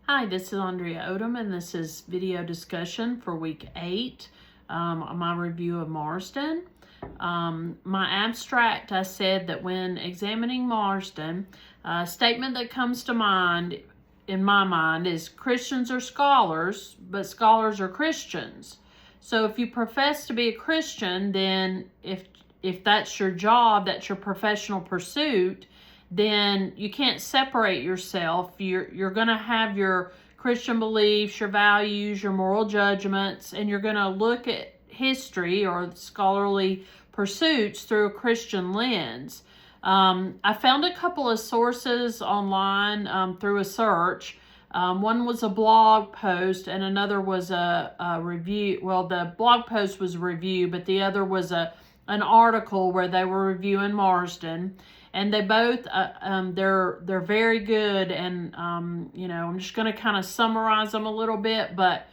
Hi, this is Andrea Odom, and this is video discussion for week 8, my review of Marsden. My abstract, I said that when examining Marsden, a statement that comes to mind, in my mind, is Christians are scholars, but scholars are Christians. So if you profess to be a Christian, then if that's your job, that's your professional pursuit, then you can't separate yourself. You're going to have your Christian beliefs, your values, your moral judgments, and you're going to look at history or scholarly pursuits through a Christian lens. I found a couple of sources online through a search. One was a blog post and another was a review. Well, the blog post was a review, but the other was an article where they were reviewing Marsden, and they both they're very good, and I'm just going to kind of summarize them a little bit, but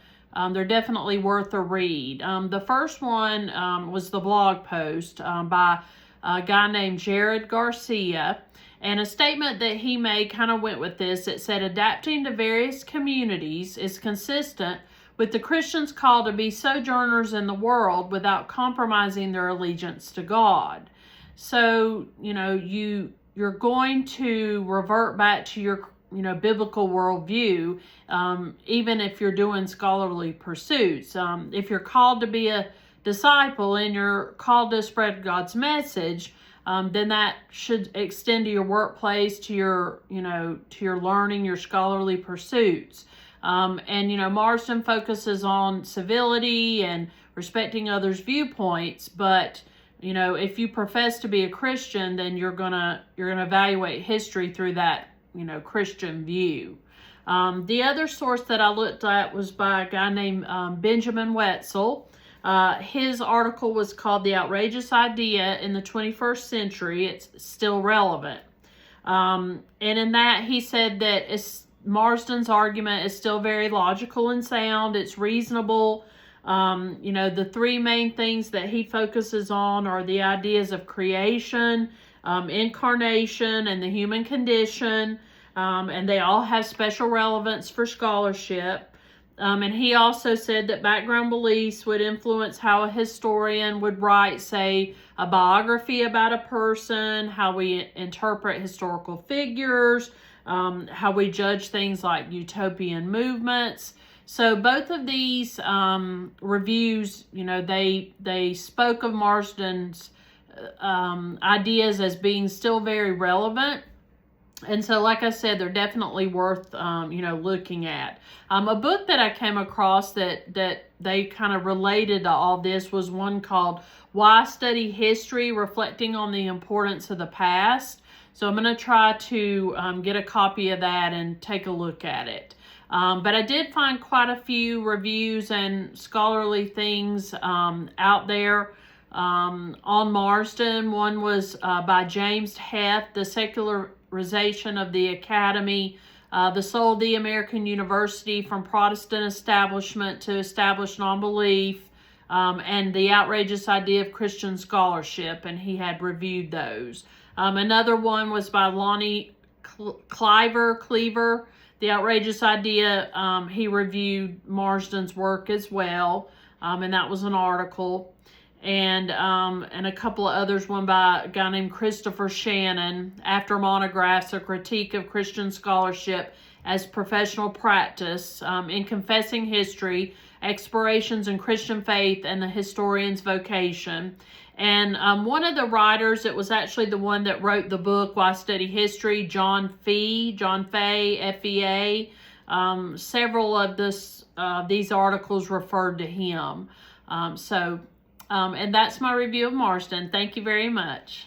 they're definitely worth a read. The first one was the blog post by a guy named Jared Garcia, and a statement that he made kind of went with this. It said, adapting to various communities is consistent with the Christians' call to be sojourners in the world without compromising their allegiance to God. So, you're going to revert back to your, biblical worldview, even if you're doing scholarly pursuits. If you're called to be a disciple and you're called to spread God's message, then that should extend to your workplace, to your learning, your scholarly pursuits. Marsden focuses on civility and respecting others' viewpoints, but if you profess to be a Christian, then you're gonna evaluate history through that Christian view. The other source that I looked at was by a guy named Benjamin Wetzel. His article was called "The Outrageous Idea in the 21st Century." It's still relevant, and in that he said that Marsden's argument is still very logical and sound. It's reasonable. The three main things that he focuses on are the ideas of creation, incarnation, and the human condition, and they all have special relevance for scholarship. And he also said that background beliefs would influence how a historian would write, say, a biography about a person, how we interpret historical figures, how we judge things like utopian movements. So both of these reviews, they spoke of Marsden's ideas as being still very relevant. And so, like I said, they're definitely worth, looking at. A book that I came across that they kind of related to all this was one called Why Study History? Reflecting on the Importance of the Past. So I'm going to try to get a copy of that and take a look at it. But I did find quite a few reviews and scholarly things out there on Marsden. One was by James Heth, The Secularization of the Academy, The Soul of the American University from Protestant Establishment to Established Nonbelief, and The Outrageous Idea of Christian Scholarship, and he had reviewed those. Another one was by Lonnie Cleaver, The Outrageous Idea. He reviewed Marsden's work as well, and that was an article. And a couple of others, one by a guy named Christopher Shannon, After Monographs, A Critique of Christian Scholarship as Professional Practice, in Confessing History, Explorations in Christian Faith and the Historian's Vocation. And one of the writers, it was actually the one that wrote the book, Why Study History, John Fee, F-E-A. Several of these articles referred to him. And that's my review of Marsden. Thank you very much.